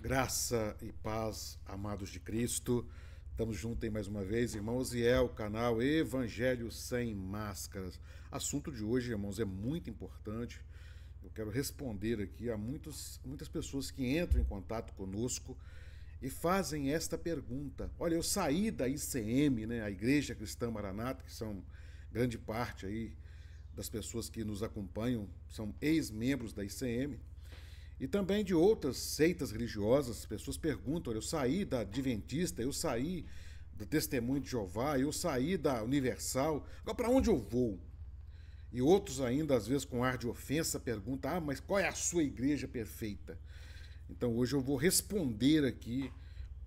Graça e paz, amados de Cristo. Estamos juntos aí mais uma vez, irmãos, e é o canal Evangelho Sem Máscaras. Assunto de hoje, irmãos, é muito importante. Eu quero responder aqui a muitas pessoas que entram em contato conosco e fazem esta pergunta. Olha, eu saí da ICM, né, a Igreja Cristã Maranata, que são grande parte aí das pessoas que nos acompanham, são ex-membros da ICM, e também de outras seitas religiosas. As pessoas perguntam, eu saí da Adventista, eu saí do Testemunho de Jeová, eu saí da Universal, agora para onde eu vou? E outros ainda, às vezes com ar de ofensa, perguntam, mas qual é a sua igreja perfeita? Então hoje eu vou responder aqui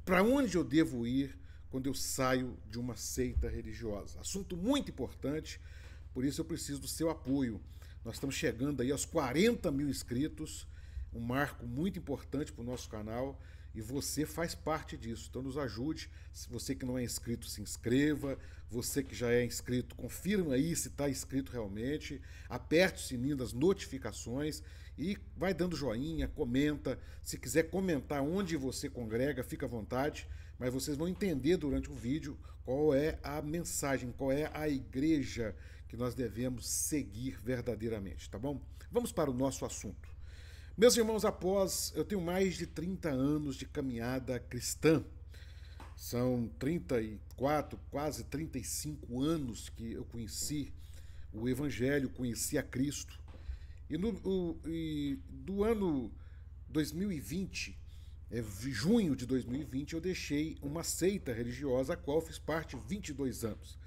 para onde eu devo ir quando eu saio de uma seita religiosa. Assunto muito importante, por isso eu preciso do seu apoio. Nós estamos chegando aí aos 40 mil inscritos, um marco muito importante para o nosso canal, e você faz parte disso. Então nos ajude. Se você que não é inscrito, se inscreva. Você que já é inscrito, confirma aí se está inscrito realmente. Aperte o sininho das notificações e vai dando joinha, comenta. Se quiser comentar onde você congrega, fica à vontade. Mas vocês vão entender durante o vídeo qual é a mensagem, qual é a igreja que nós devemos seguir verdadeiramente, tá bom? Vamos para o nosso assunto. Meus irmãos, eu tenho mais de 30 anos de caminhada cristã. São 34, quase 35 anos que eu conheci o Evangelho, conheci a Cristo. E do ano 2020, junho de 2020, eu deixei uma seita religiosa, a qual fiz parte 22 anos.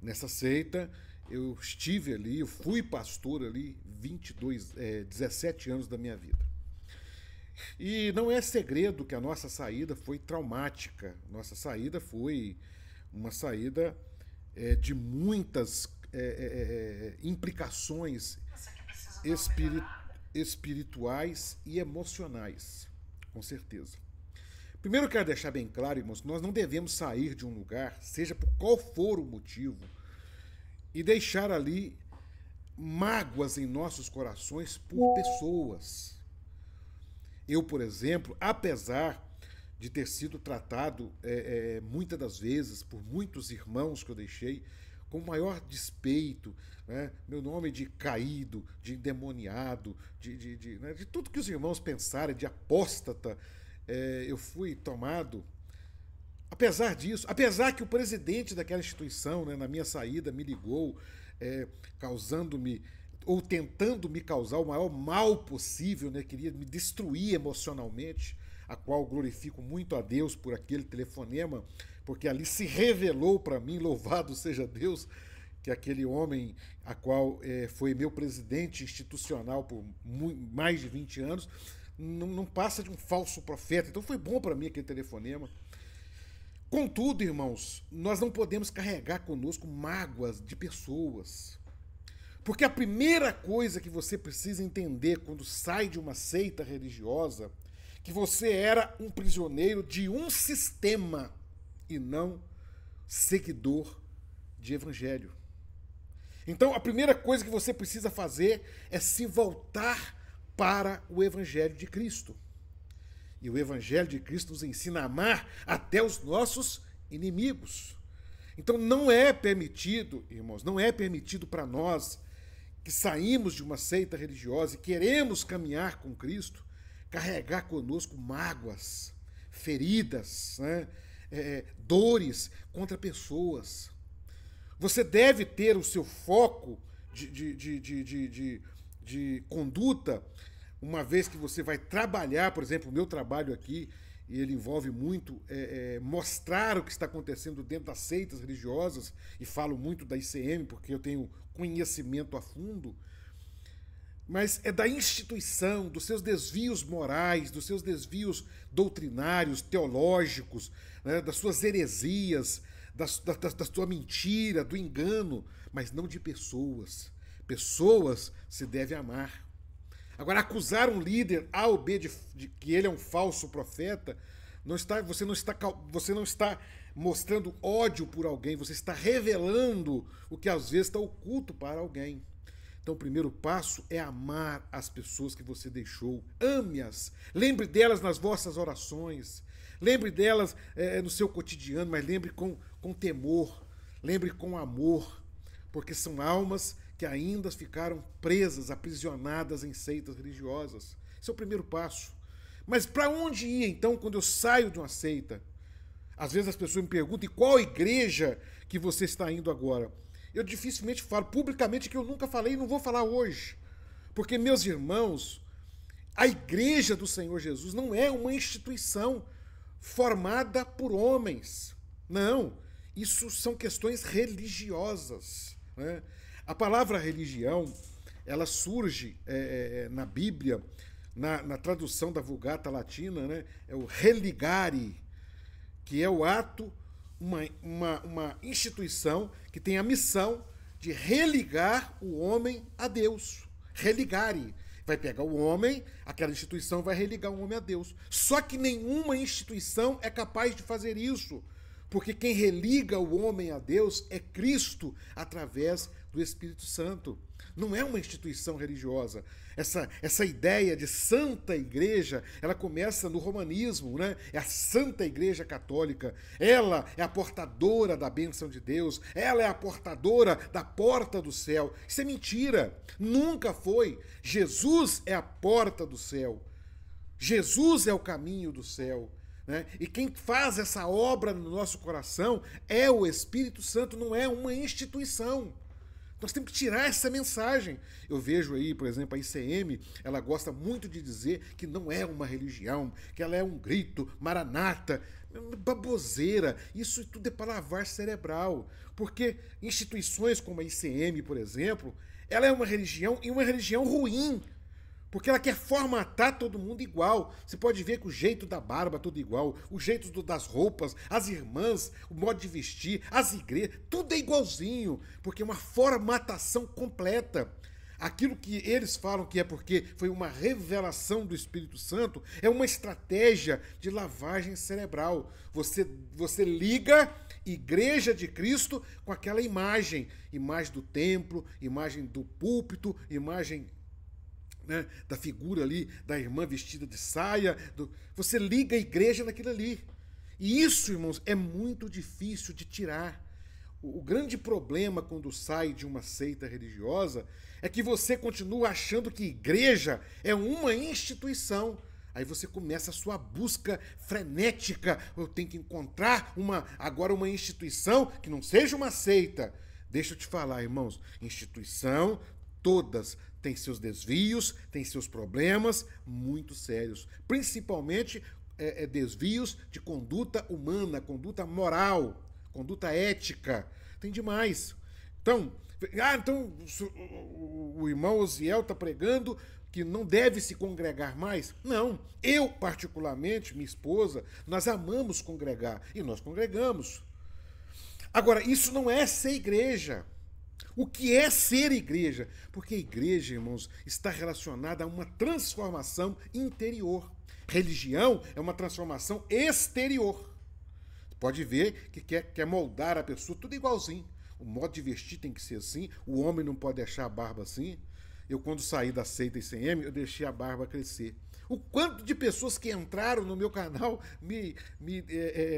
Nessa seita, eu estive ali, eu fui pastor ali 17 anos da minha vida. E não é segredo que a nossa saída foi traumática. Nossa saída foi uma saída de muitas implicações espirituais e emocionais, com certeza. Primeiro eu quero deixar bem claro, irmãos, que nós não devemos sair de um lugar, seja por qual for o motivo, e deixar ali mágoas em nossos corações por pessoas. Eu, por exemplo, apesar de ter sido tratado muitas das vezes por muitos irmãos que eu deixei com maior despeito, né? Meu nome de caído, de endemoniado, de tudo que os irmãos pensarem, de apóstata, eu fui tomado. Apesar disso, apesar que o presidente daquela instituição, né, na minha saída, me ligou, causando-me, ou tentando me causar o maior mal possível, né, queria me destruir emocionalmente, a qual glorifico muito a Deus por aquele telefonema, porque ali se revelou para mim, louvado seja Deus, que aquele homem, a qual foi meu presidente institucional por mais de 20 anos, não passa de um falso profeta. Então foi bom para mim aquele telefonema. Contudo, irmãos, nós não podemos carregar conosco mágoas de pessoas. Porque a primeira coisa que você precisa entender quando sai de uma seita religiosa, que você era um prisioneiro de um sistema e não seguidor de evangelho. Então, a primeira coisa que você precisa fazer é se voltar para o evangelho de Cristo. E o Evangelho de Cristo nos ensina a amar até os nossos inimigos. Então não é permitido, irmãos, não é permitido para nós que saímos de uma seita religiosa e queremos caminhar com Cristo, carregar conosco mágoas, feridas, né? Dores contra pessoas. Você deve ter o seu foco de conduta, uma vez que você vai trabalhar, por exemplo, o meu trabalho aqui, e ele envolve muito mostrar o que está acontecendo dentro das seitas religiosas, e falo muito da ICM, porque eu tenho conhecimento a fundo, mas é da instituição, dos seus desvios morais, dos seus desvios doutrinários, teológicos, né, das suas heresias, da sua mentira, do engano, mas não de pessoas. Pessoas se deve amar. Agora, acusar um líder A ou B de que ele é um falso profeta, você não está mostrando ódio por alguém, você está revelando o que às vezes está oculto para alguém. Então, o primeiro passo é amar as pessoas que você deixou. Ame-as. Lembre delas nas vossas orações. Lembre delas no seu cotidiano, mas lembre com temor. Lembre com amor. Porque são almas que ainda ficaram presas, aprisionadas em seitas religiosas. Esse é o primeiro passo. Mas para onde ir, então, quando eu saio de uma seita? Às vezes as pessoas me perguntam, e qual igreja que você está indo agora? Eu dificilmente falo publicamente, que eu nunca falei e não vou falar hoje. Porque, meus irmãos, a igreja do Senhor Jesus não é uma instituição formada por homens. Não, isso são questões religiosas, né? A palavra religião, ela surge na Bíblia, na tradução da Vulgata Latina, né? É o religare, que é o ato, uma instituição que tem a missão de religar o homem a Deus. Religare. Vai pegar o homem, aquela instituição vai religar o homem a Deus. Só que nenhuma instituição é capaz de fazer isso, porque quem religa o homem a Deus é Cristo através do Espírito Santo. Não é uma instituição religiosa. Essa ideia de Santa Igreja, ela começa no romanismo, né? É a Santa Igreja Católica. Ela é a portadora da bênção de Deus. Ela é a portadora da porta do céu. Isso é mentira. Nunca foi. Jesus é a porta do céu. Jesus é o caminho do céu. Né? E quem faz essa obra no nosso coração é o Espírito Santo, não é uma instituição. Nós temos que tirar essa mensagem. Eu vejo aí, por exemplo, a ICM, ela gosta muito de dizer que não é uma religião, que ela é um grito, maranata, baboseira. Isso tudo é para lavar cerebral. Porque instituições como a ICM, por exemplo, ela é uma religião e uma religião ruim. Porque ela quer formatar todo mundo igual. Você pode ver que o jeito da barba tudo igual, o jeito das roupas, as irmãs, o modo de vestir, as igrejas, tudo é igualzinho, porque é uma formatação completa. Aquilo que eles falam que é porque foi uma revelação do Espírito Santo, é uma estratégia de lavagem cerebral. Você liga Igreja de Cristo com aquela imagem do templo, imagem do púlpito, imagem, né, da figura ali, da irmã vestida de saia. Você liga a igreja naquilo ali. E isso, irmãos, é muito difícil de tirar. O grande problema quando sai de uma seita religiosa é que você continua achando que igreja é uma instituição. Aí você começa a sua busca frenética. Eu tenho que encontrar agora uma instituição que não seja uma seita. Deixa eu te falar, irmãos, instituição, todas têm seus desvios, têm seus problemas muito sérios. Principalmente desvios de conduta humana, conduta moral, conduta ética. Tem demais. Então o irmão Osiel está pregando que não deve se congregar mais? Não. Eu, particularmente, minha esposa, nós amamos congregar e nós congregamos. Agora, isso não é ser igreja. O que é ser igreja? Porque a igreja, irmãos, está relacionada a uma transformação interior. Religião é uma transformação exterior. Pode ver que quer moldar a pessoa tudo igualzinho. O modo de vestir tem que ser assim, o homem não pode deixar a barba assim. Eu, quando saí da seita ICM, eu deixei a barba crescer. O quanto de pessoas que entraram no meu canal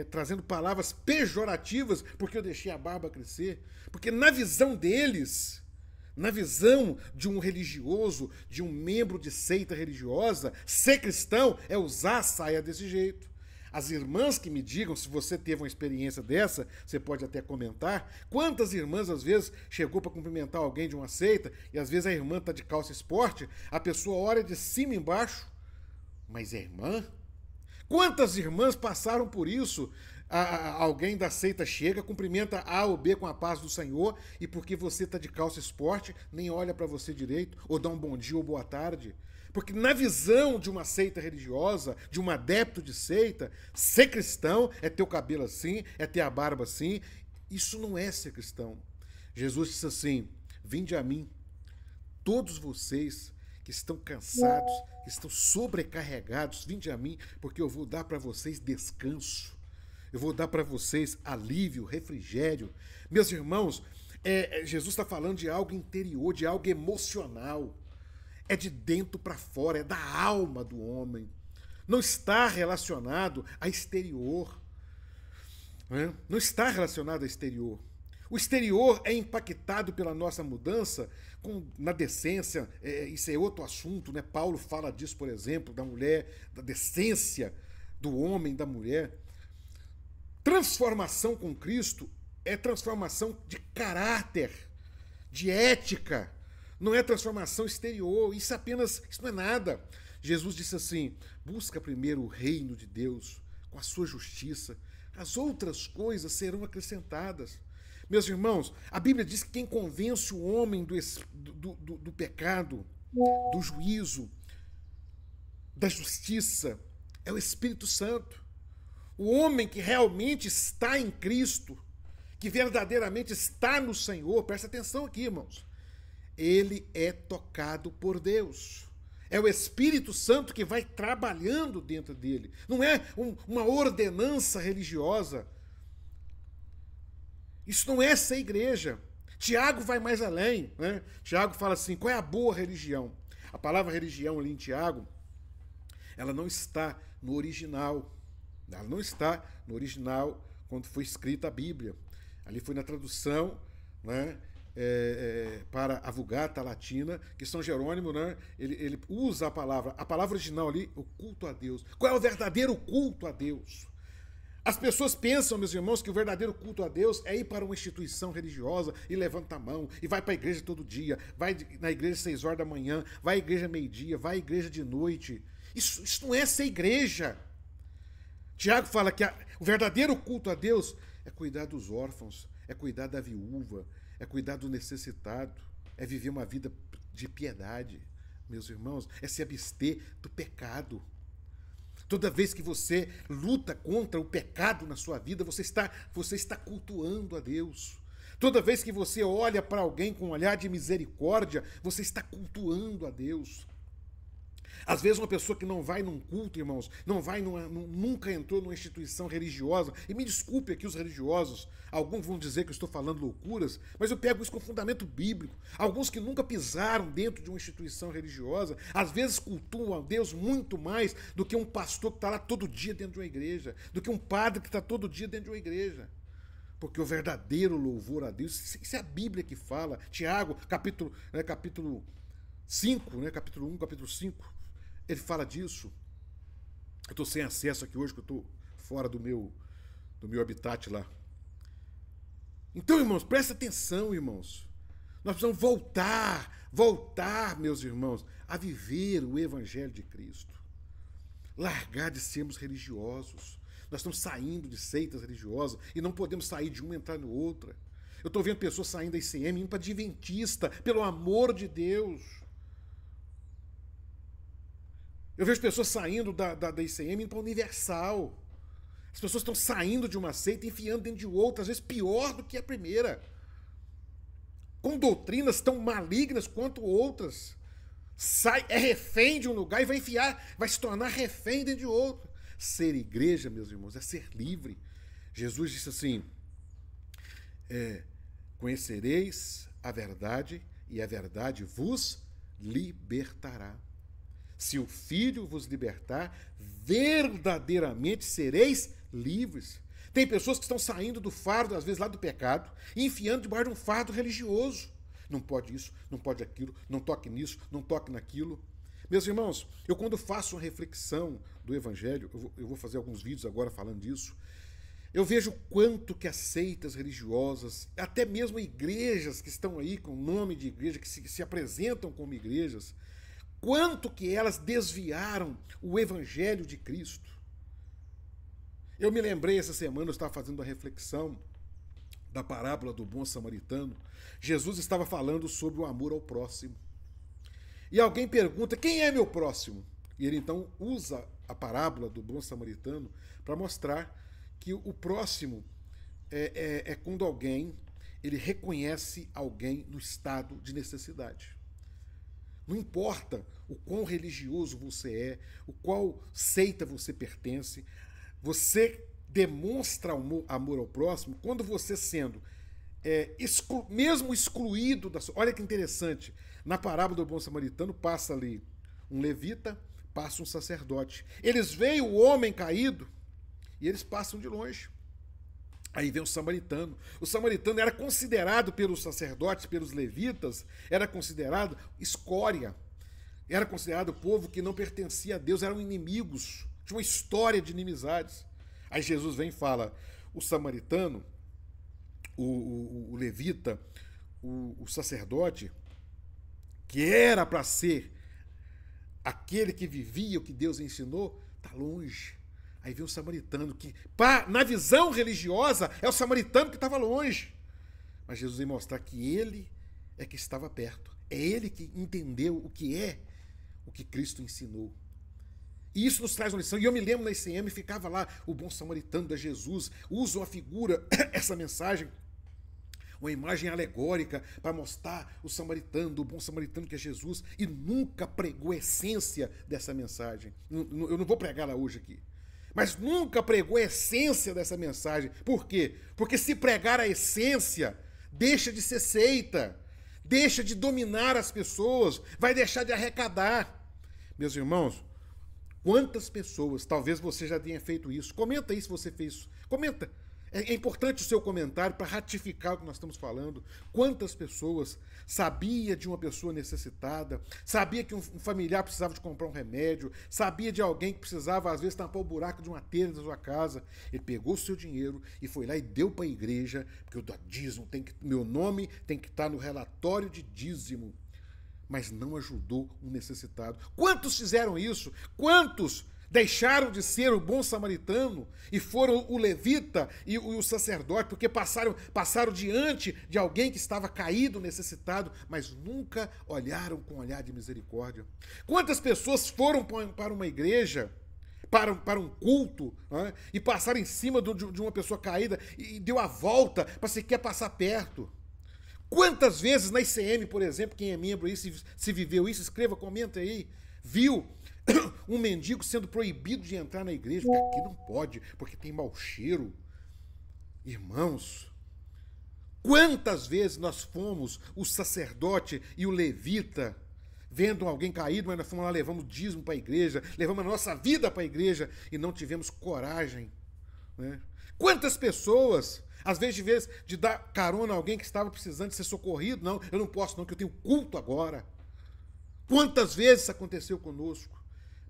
trazendo palavras pejorativas porque eu deixei a barba crescer. Porque na visão deles, na visão de um religioso, de um membro de seita religiosa, ser cristão é usar a saia desse jeito. As irmãs que me digam, se você teve uma experiência dessa, você pode até comentar, quantas irmãs às vezes chegou para cumprimentar alguém de uma seita e às vezes a irmã está de calça esporte, a pessoa olha de cima embaixo, mas é irmã? Quantas irmãs passaram por isso? Alguém da seita chega, cumprimenta A ou B com a paz do Senhor e porque você está de calça esporte, nem olha para você direito, ou dá um bom dia ou boa tarde. Porque na visão de uma seita religiosa, de um adepto de seita, ser cristão é ter o cabelo assim, é ter a barba assim. Isso não é ser cristão. Jesus disse assim: vinde a mim, todos vocês que estão cansados, que estão sobrecarregados, vinde a mim, porque eu vou dar para vocês descanso. Eu vou dar para vocês alívio, refrigério. Meus irmãos, Jesus está falando de algo interior, de algo emocional. É de dentro para fora, é da alma do homem. Não está relacionado a exterior. Né? Não está relacionado a exterior. O exterior é impactado pela nossa mudança na decência, isso é outro assunto, né? Paulo fala disso, por exemplo, da mulher, da decência do homem, da mulher. Transformação com Cristo é transformação de caráter, de ética, não é transformação exterior, isso não é nada. Jesus disse assim, busca primeiro o reino de Deus com a sua justiça, as outras coisas serão acrescentadas. Meus irmãos, a Bíblia diz que quem convence o homem do pecado, do juízo, da justiça, é o Espírito Santo. O homem que realmente está em Cristo, que verdadeiramente está no Senhor, presta atenção aqui, irmãos, ele é tocado por Deus. É o Espírito Santo que vai trabalhando dentro dele. Não é uma ordenança religiosa. Isso não é ser igreja. Tiago vai mais além, né? Tiago fala assim, qual é a boa religião? A palavra religião ali em Tiago, ela não está no original. Ela não está no original quando foi escrita a Bíblia. Ali foi na tradução, né, para a Vulgata Latina, que São Jerônimo, né, ele usa a palavra original ali, o culto a Deus. Qual é o verdadeiro culto a Deus? As pessoas pensam, meus irmãos, que o verdadeiro culto a Deus é ir para uma instituição religiosa e levanta a mão, e vai para a igreja todo dia, vai na igreja às 6 horas da manhã, vai à igreja meio-dia, vai à igreja de noite. Isso não é ser igreja. Tiago fala que o verdadeiro culto a Deus é cuidar dos órfãos, é cuidar da viúva, é cuidar do necessitado, é viver uma vida de piedade, meus irmãos, é se abster do pecado. Toda vez que você luta contra o pecado na sua vida, você está cultuando a Deus. Toda vez que você olha para alguém com um olhar de misericórdia, você está cultuando a Deus. Às vezes uma pessoa que não vai num culto, irmãos, nunca entrou numa instituição religiosa, e me desculpe aqui os religiosos, alguns vão dizer que eu estou falando loucuras, mas eu pego isso com fundamento bíblico. Alguns que nunca pisaram dentro de uma instituição religiosa, às vezes cultuam a Deus muito mais do que um pastor que está lá todo dia dentro de uma igreja, do que um padre que está todo dia dentro de uma igreja. Porque o verdadeiro louvor a Deus, isso é a Bíblia que fala. Tiago, capítulo 5, capítulo 1, capítulo 5, ele fala disso. Eu estou sem acesso aqui hoje, que eu estou fora do meu habitat lá. Então, irmãos, presta atenção, irmãos. Nós precisamos voltar, meus irmãos, a viver o Evangelho de Cristo. Largar de sermos religiosos. Nós estamos saindo de seitas religiosas e não podemos sair de uma e entrar no outra. Eu estou vendo pessoas saindo da ICM, indo para a Adventista, pelo amor de Deus. Eu vejo pessoas saindo da ICM indo para a Universal. As pessoas estão saindo de uma seita e enfiando dentro de outra, às vezes pior do que a primeira. Com doutrinas tão malignas quanto outras. É refém de um lugar e vai se tornar refém dentro de outro. Ser igreja, meus irmãos, é ser livre. Jesus disse assim, conhecereis a verdade e a verdade vos libertará. Se o Filho vos libertar, verdadeiramente sereis livres. Tem pessoas que estão saindo do fardo, às vezes lá do pecado, e enfiando debaixo de um fardo religioso. Não pode isso, não pode aquilo, não toque nisso, não toque naquilo. Meus irmãos, eu quando faço uma reflexão do Evangelho, eu vou fazer alguns vídeos agora falando disso, eu vejo quanto que as seitas religiosas, até mesmo igrejas que estão aí com o nome de igreja, que se apresentam como igrejas, quanto que elas desviaram o Evangelho de Cristo. Eu me lembrei essa semana, eu estava fazendo uma reflexão da parábola do bom samaritano. Jesus estava falando sobre o amor ao próximo. E alguém pergunta, quem é meu próximo? E ele então usa a parábola do bom samaritano para mostrar que o próximo é quando ele reconhece alguém no estado de necessidade. Não importa o quão religioso você é, o qual seita você pertence, você demonstra amor ao próximo quando você, sendo mesmo excluído da sua... Olha que interessante. Na parábola do bom samaritano passa ali um levita, passa um sacerdote. Eles veem o homem caído e eles passam de longe. Aí vem o samaritano. O samaritano era considerado pelos sacerdotes, pelos levitas, era considerado escória. Era considerado povo que não pertencia a Deus, eram inimigos. Tinha uma história de inimizades. Aí Jesus vem e fala, o samaritano, o levita, o sacerdote, que era para ser aquele que vivia o que Deus ensinou, está longe. Aí vem o samaritano, que na visão religiosa é o samaritano que estava longe. Mas Jesus vem mostrar que ele é que estava perto. É ele que entendeu o que Cristo ensinou. E isso nos traz uma lição. E eu me lembro na ICM, ficava lá o bom samaritano da Jesus, usa uma figura, essa mensagem, uma imagem alegórica para mostrar o bom samaritano que é Jesus, e nunca pregou a essência dessa mensagem. Eu não vou pregá-la hoje aqui. Mas nunca pregou a essência dessa mensagem. Por quê? Porque se pregar a essência, deixa de ser seita, deixa de dominar as pessoas, vai deixar de arrecadar. Meus irmãos, quantas pessoas, talvez você já tenha feito isso, comenta aí se você fez isso, comenta. É importante o seu comentário para ratificar o que nós estamos falando. Quantas pessoas sabia de uma pessoa necessitada, sabia que um familiar precisava de comprar um remédio, sabia de alguém que precisava, às vezes, tampar o buraco de uma telha da sua casa. Ele pegou o seu dinheiro e foi lá e deu para a igreja, porque o dízimo meu nome tem que estar no relatório de dízimo, mas não ajudou um necessitado. Quantos fizeram isso? Quantos deixaram de ser o bom samaritano e foram o levita e o sacerdote, porque passaram diante de alguém que estava caído, necessitado, mas nunca olharam com olhar de misericórdia? Quantas pessoas foram para uma igreja, para um culto, né, e passaram em cima de uma pessoa caída e deu a volta para sequer passar perto? Quantas vezes na ICM, por exemplo, quem é membro aí, se viveu isso, escreva, comenta aí, viu um mendigo sendo proibido de entrar na igreja, porque aqui não pode, porque tem mau cheiro. Irmãos, quantas vezes nós fomos o sacerdote e o levita, vendo alguém caído, mas nós fomos lá, levamos dízimo para a igreja, levamos a nossa vida para a igreja e não tivemos coragem, né? Quantas pessoas, às vezes de dar carona a alguém que estava precisando de ser socorrido, não, eu não posso não, que eu tenho culto agora. Quantas vezes isso aconteceu conosco?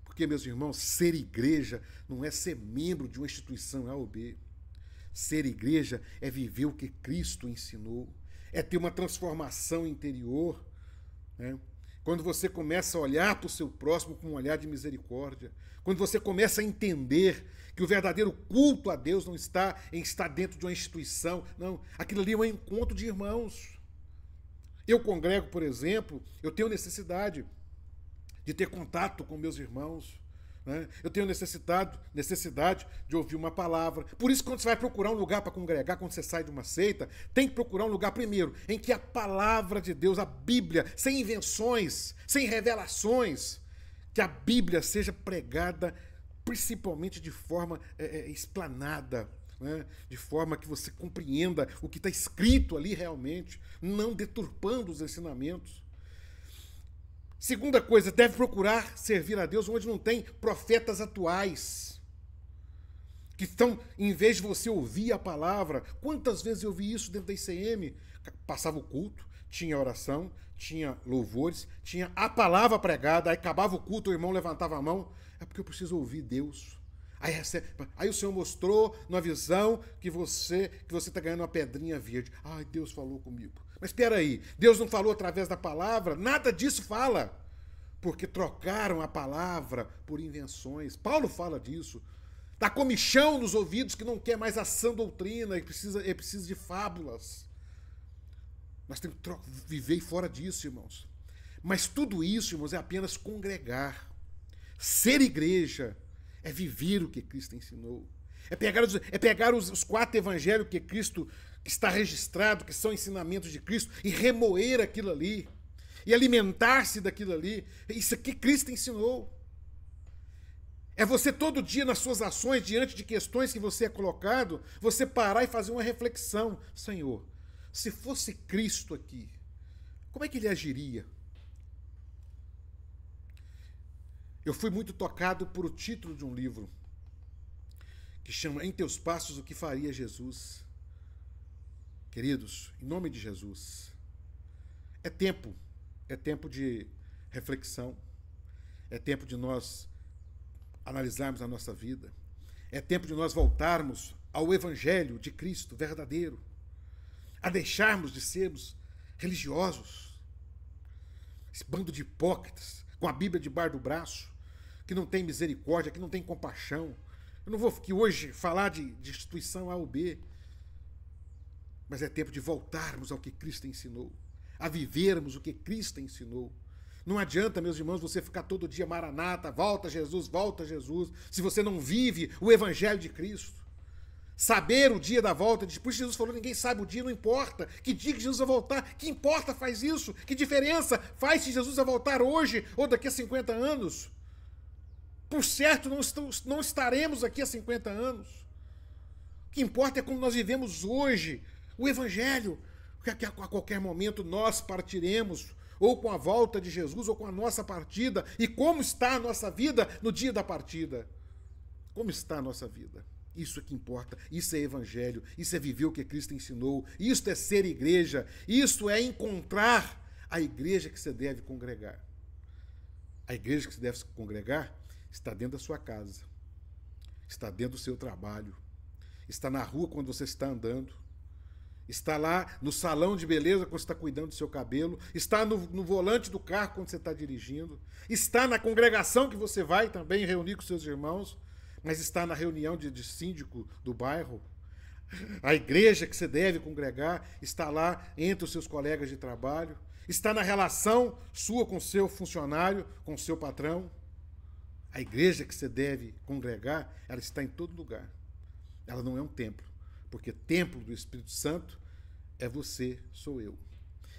Porque, meus irmãos, ser igreja não é ser membro de uma instituição A ou B. Ser igreja é viver o que Cristo ensinou, é ter uma transformação interior, né? Quando você começa a olhar para o seu próximo com um olhar de misericórdia, quando você começa a entender que o verdadeiro culto a Deus não está em estar dentro de uma instituição, não, aquilo ali é um encontro de irmãos. Eu congrego, por exemplo, eu tenho necessidade de ter contato com meus irmãos, né? Eu tenho necessidade de ouvir uma palavra. Por isso, quando você vai procurar um lugar para congregar, quando você sai de uma seita, tem que procurar um lugar, primeiro, em que a palavra de Deus, a Bíblia, sem invenções, sem revelações, que a Bíblia seja pregada principalmente de forma explanada, né? De forma que você compreenda o que está escrito ali realmente, não deturpando os ensinamentos. Segunda coisa, deve procurar servir a Deus onde não tem profetas atuais, que estão, em vez de você ouvir a palavra, quantas vezes eu vi isso dentro da ICM? Passava o culto, tinha oração, tinha louvores, tinha a palavra pregada, aí acabava o culto, o irmão levantava a mão, é porque eu preciso ouvir Deus. Aí o Senhor mostrou numa visão que você está ganhando uma pedrinha verde. Ai, Deus falou comigo. Mas espera aí, Deus não falou através da palavra? Nada disso fala. Porque trocaram a palavra por invenções. Paulo fala disso. Dá comichão nos ouvidos que não quer mais a sã doutrina e precisa de fábulas. Nós temos que viver fora disso, irmãos. Mas tudo isso, irmãos, é apenas congregar. Ser igreja é viver o que Cristo ensinou. É pegar os 4 evangelhos que Cristo está registrado, que são ensinamentos de Cristo, e remoer aquilo ali. E alimentar-se daquilo ali. Isso aqui Cristo ensinou. É você todo dia nas suas ações, diante de questões que você é colocado, você parar e fazer uma reflexão. Senhor, se fosse Cristo aqui, como é que ele agiria? Eu fui muito tocado por o título de um livro que chama Em Teus Passos, o que faria Jesus? Queridos, em nome de Jesus, é tempo de reflexão, é tempo de nós analisarmos a nossa vida, é tempo de nós voltarmos ao Evangelho de Cristo verdadeiro, a deixarmos de sermos religiosos, esse bando de hipócritas, com a Bíblia debaixo do braço, que não tem misericórdia, que não tem compaixão. Eu não vou aqui hoje falar de instituição A ou B, mas é tempo de voltarmos ao que Cristo ensinou, a vivermos o que Cristo ensinou. Não adianta, meus irmãos, você ficar todo dia maranata, volta Jesus, se você não vive o Evangelho de Cristo. Saber o dia da volta, depois Jesus falou, ninguém sabe o dia, não importa. Que dia que Jesus vai voltar, que importa faz isso? Que diferença faz se Jesus vai voltar hoje ou daqui a 50 anos? Por certo, não estaremos aqui há 50 anos. O que importa é como nós vivemos hoje o Evangelho, porque a qualquer momento nós partiremos, ou com a volta de Jesus, ou com a nossa partida. E como está a nossa vida no dia da partida? Como está a nossa vida? Isso é que importa, isso é Evangelho, isso é viver o que Cristo ensinou, isso é ser igreja, isso é encontrar a igreja que você deve congregar. A igreja que você deve congregar está dentro da sua casa, está dentro do seu trabalho, está na rua quando você está andando, está lá no salão de beleza quando você está cuidando do seu cabelo, está no volante do carro quando você está dirigindo, está na congregação que você vai também reunir com seus irmãos, mas está na reunião de síndico do bairro. A igreja que você deve congregar está lá entre os seus colegas de trabalho, está na relação sua com o seu funcionário, com o seu patrão. A igreja que você deve congregar, ela está em todo lugar. Ela não é um templo, porque templo do Espírito Santo é você, sou eu.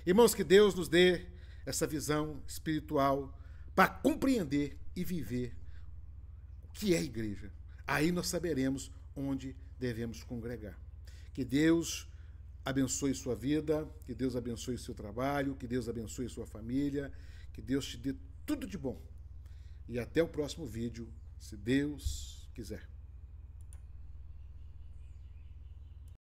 Irmãos, que Deus nos dê essa visão espiritual para compreender e viver o que é a igreja. Aí nós saberemos onde devemos congregar. Que Deus abençoe sua vida, que Deus abençoe seu trabalho, que Deus abençoe sua família, que Deus te dê tudo de bom. E até o próximo vídeo, se Deus quiser.